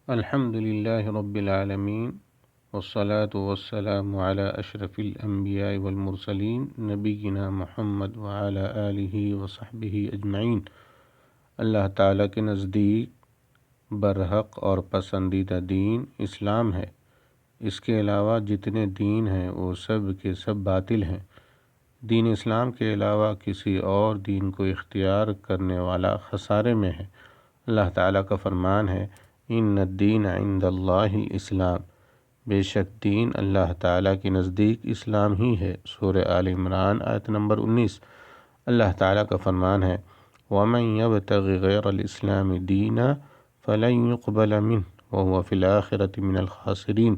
الحمد للہ رب العالمین والصلاة والسلام علی اشرف الانبیاء والمرسلین نبینا محمد وعلی آلہ وصحبہ اجمعین۔ اللہ تعالیٰ کے نزدیک برحق اور پسندیدہ دین اسلام ہے۔ اس کے علاوہ جتنے دین ہیں وہ سب کے سب باطل ہیں۔ دین اسلام کے علاوہ کسی اور دین کو اختیار کرنے والا خسارے میں ہے۔ اللہ تعالیٰ کا فرمان ہے ان الدین عند اللہ الاسلام، بے شک دین اللہ تعالیٰ کے نزدیک اسلام ہی ہے۔ سورہ آل عمران آیت نمبر 19۔ اللہ تعالیٰ کا فرمان ہے وَمَن يَبْتَغِ غَيْرَ الْإِسْلَامِ دِينًا فَلَن يُقْبَلَ مِنْهُ وَهُوَ فِي الْآخِرَةِ مِنَ الْخَاسِرِينَ۔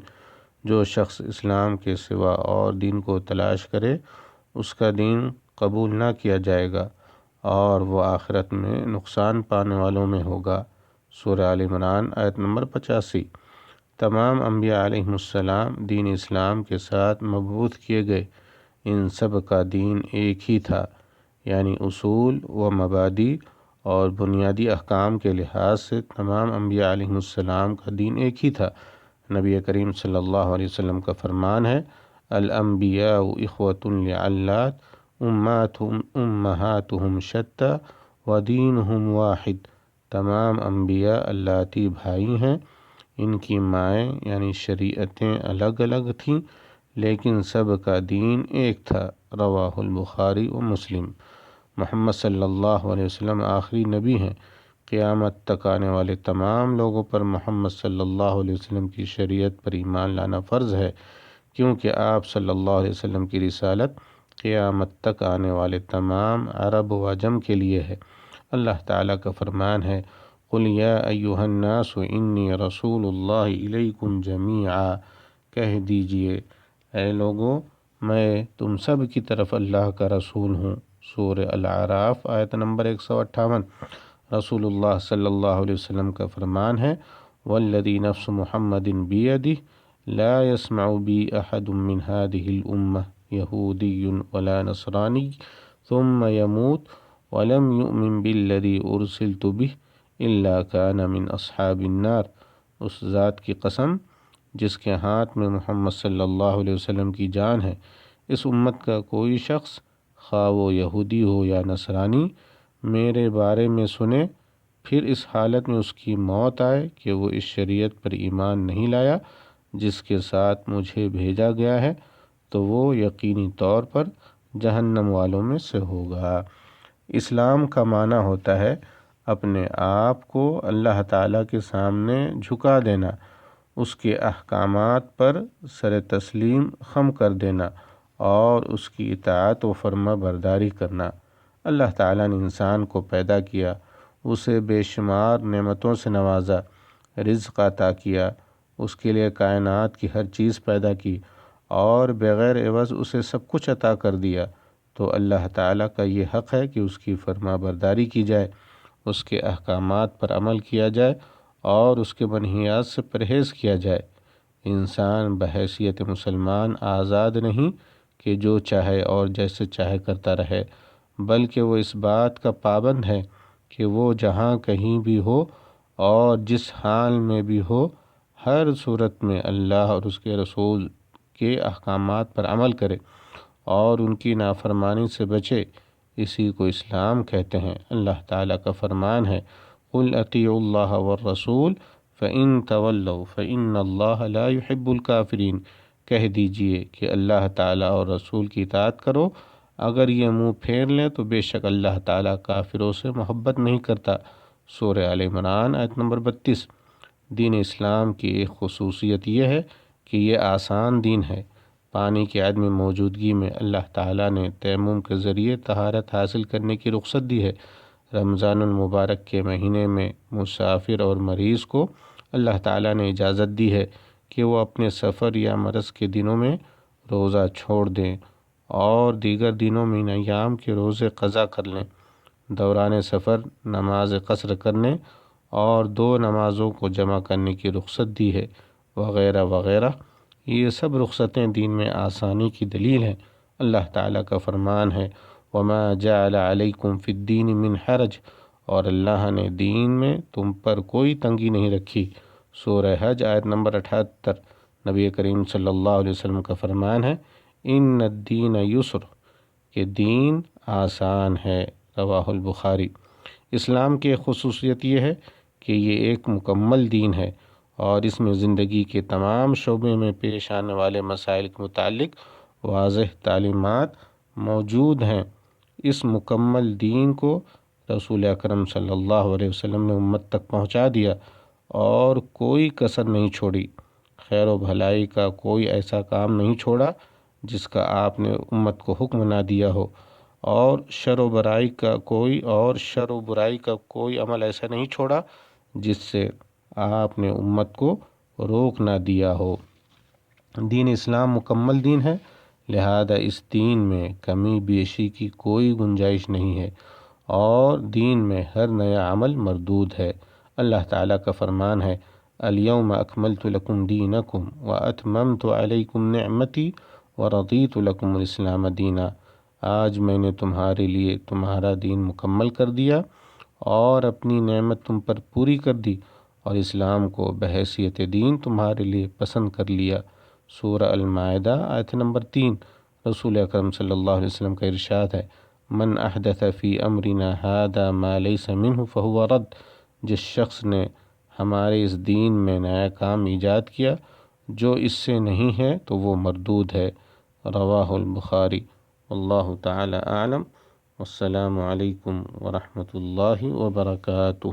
جو شخص اسلام کے سوا اور دین کو تلاش کرے اس کا دین قبول نہ کیا جائے گا اور وہ آخرت میں نقصان پانے والوں میں ہوگا۔ سورہ آل عمران آیت نمبر 85۔ تمام انبیاء علیہ السلام دین اسلام کے ساتھ مبعوث کیے گئے۔ ان سب کا دین ایک ہی تھا، یعنی اصول و مبادی اور بنیادی احکام کے لحاظ سے تمام انبیاء علیہ السلام کا دین ایک ہی تھا۔ نبی کریم صلی اللہ علیہ وسلم کا فرمان ہے الانبیاء اخوۃ لعلات امہاتہم شتیٰ ودینہم واحد۔ تمام انبیاء اللاتی بھائی ہیں، ان کی مائیں یعنی شریعتیں الگ الگ تھیں لیکن سب کا دین ایک تھا۔ رواہ البخاری و مسلم۔ محمد صلی اللہ علیہ وسلم آخری نبی ہیں۔ قیامت تک آنے والے تمام لوگوں پر محمد صلی اللہ علیہ وسلم کی شریعت پر ایمان لانا فرض ہے، کیونکہ آپ صلی اللہ علیہ وسلم کی رسالت قیامت تک آنے والے تمام عرب و عجم کے لیے ہے۔ اللہ تعالیٰ کا فرمان ہے قُلْ يَا أَيُّهَا النَّاسُ إِنِّي رَسُولُ اللَّهِ إِلَيْكُمْ جَمِيعًا، کہہ دیجئے اے لوگو میں تم سب کی طرف اللہ کا رسول ہوں۔ سورہ الاعراف آیت نمبر 158۔ رسول اللہ صلی اللہ علیہ وسلم کا فرمان ہے وَالَّذِي نَفْسُ مُحَمَّدٍ بِيَدِهِ لَا يَسْمَعُ بِي أَحَدٌ مِّنْ هَٰذِهِ الْأُمَّةِ يَهُودِيٌّ وَلَا نَصْرَانِيٌّ ثُمَّ يَمُوتُ وَلَمْ يُؤْمِن بِالَّذِي أُرْسِلْتُ بِهِ إِلَّا كَانَ مِنْ أَصْحَابِ النَّارِ۔ اس ذات کی قسم جس کے ہاتھ میں محمد صلی اللہ علیہ وسلم کی جان ہے، اس امت کا کوئی شخص خواہ وہ یہودی ہو یا نصرانی میرے بارے میں سنے، پھر اس حالت میں اس کی موت آئے کہ وہ اس شریعت پر ایمان نہیں لایا جس کے ساتھ مجھے بھیجا گیا ہے، تو وہ یقینی طور پر جہنم والوں میں سے ہوگا۔ اسلام کا معنی ہوتا ہے اپنے آپ کو اللہ تعالیٰ کے سامنے جھکا دینا، اس کے احکامات پر سر تسلیم خم کر دینا اور اس کی اطاعت و فرما برداری کرنا۔ اللہ تعالیٰ نے انسان کو پیدا کیا، اسے بے شمار نعمتوں سے نوازا، رزق عطا کیا، اس کے لیے کائنات کی ہر چیز پیدا کی اور بغیر عوض اسے سب کچھ عطا کر دیا، تو اللہ تعالیٰ کا یہ حق ہے کہ اس کی فرما برداری کی جائے، اس کے احکامات پر عمل کیا جائے اور اس کے منہیات سے پرہیز کیا جائے۔ انسان بحیثیت مسلمان آزاد نہیں کہ جو چاہے اور جیسے چاہے کرتا رہے، بلکہ وہ اس بات کا پابند ہے کہ وہ جہاں کہیں بھی ہو اور جس حال میں بھی ہو، ہر صورت میں اللہ اور اس کے رسول کے احکامات پر عمل کرے اور ان کی نافرمانی سے بچے۔ اسی کو اسلام کہتے ہیں۔ اللہ تعالیٰ کا فرمان ہے قُلْ أَطِيعُوا اللَّهَ وَالرَّسُولَ فَإِن تَوَلَّوْا فَإِنَّ اللَّهَ لَا يُحِبُّ الْكَافِرِينَ۔ کہہ دیجئے کہ اللہ تعالیٰ اور رسول کی اطاعت کرو، اگر یہ منہ پھیر لیں تو بے شک اللہ تعالیٰ کافروں سے محبت نہیں کرتا۔ سورہ آل عمران آیت نمبر 32۔ دین اسلام کی ایک خصوصیت یہ ہے کہ یہ آسان دین ہے۔ پانی کی عدم موجودگی میں اللہ تعالیٰ نے تیمم کے ذریعے طہارت حاصل کرنے کی رخصت دی ہے۔ رمضان المبارک کے مہینے میں مسافر اور مریض کو اللہ تعالیٰ نے اجازت دی ہے کہ وہ اپنے سفر یا مرض کے دنوں میں روزہ چھوڑ دیں اور دیگر دنوں میں ان ایام کے روزے قضا کر لیں۔ دوران سفر نماز قصر کرنے اور 2 نمازوں کو جمع کرنے کی رخصت دی ہے، وغیرہ وغیرہ۔ یہ سب رخصتیں دین میں آسانی کی دلیل ہیں۔ اللہ تعالیٰ کا فرمان ہے وَمَا جَعَلَ عَلَيْكُمْ فِي الدِّينِ مِنْ حَرَجٍ، اور اللہ نے دین میں تم پر کوئی تنگی نہیں رکھی۔ سورہ حج آیت نمبر 78، نبی کریم صلی اللہ علیہ وسلم کا فرمان ہے، ان الدین یسر، کہ دین آسان ہے، رواہ البخاری۔ اسلام کی خصوصیت یہ ہے کہ یہ ایک مکمل دین ہے اور اس میں زندگی کے تمام شعبے میں پیش آنے والے مسائل کے متعلق واضح تعلیمات موجود ہیں۔ اس مکمل دین کو رسول اکرم صلی اللہ علیہ وسلم نے امت تک پہنچا دیا اور کوئی کسر نہیں چھوڑی۔ خیر و بھلائی کا کوئی ایسا کام نہیں چھوڑا جس کا آپ نے امت کو حکم نہ دیا ہو، اور شر و برائی کا کوئی عمل ایسا نہیں چھوڑا جس سے آپ نے امت کو روک نہ دیا ہو۔ دین اسلام مکمل دین ہے، لہذا اس دین میں کمی بیشی کی کوئی گنجائش نہیں ہے، اور دین میں ہر نیا عمل مردود ہے۔ اللہ تعالیٰ کا فرمان ہے، الیوم اکملت لکم دینکم واتممت علیکم نعمتی ورضیت لکم الاسلام دینا۔ آج میں نے تمہارے لیے تمہارا دین مکمل کر دیا اور اپنی نعمت تم پر پوری کر دی، اور اسلام کو بحیثیت دین تمہارے لیے پسند کر لیا۔ سورہ المائدہ آیت نمبر 3۔ رسول اکرم صلی اللہ علیہ وسلم کا ارشاد ہے، من احدث فی امرنا ھذا ما لیس منہ فہو رد، جس شخص نے ہمارے اس دین میں نیا کام ایجاد کیا جو اس سے نہیں ہے تو وہ مردود ہے، رواہ البخاری۔ واللہ تعالی اعلم، والسلام علیکم ورحمۃ اللہ وبرکاتہ۔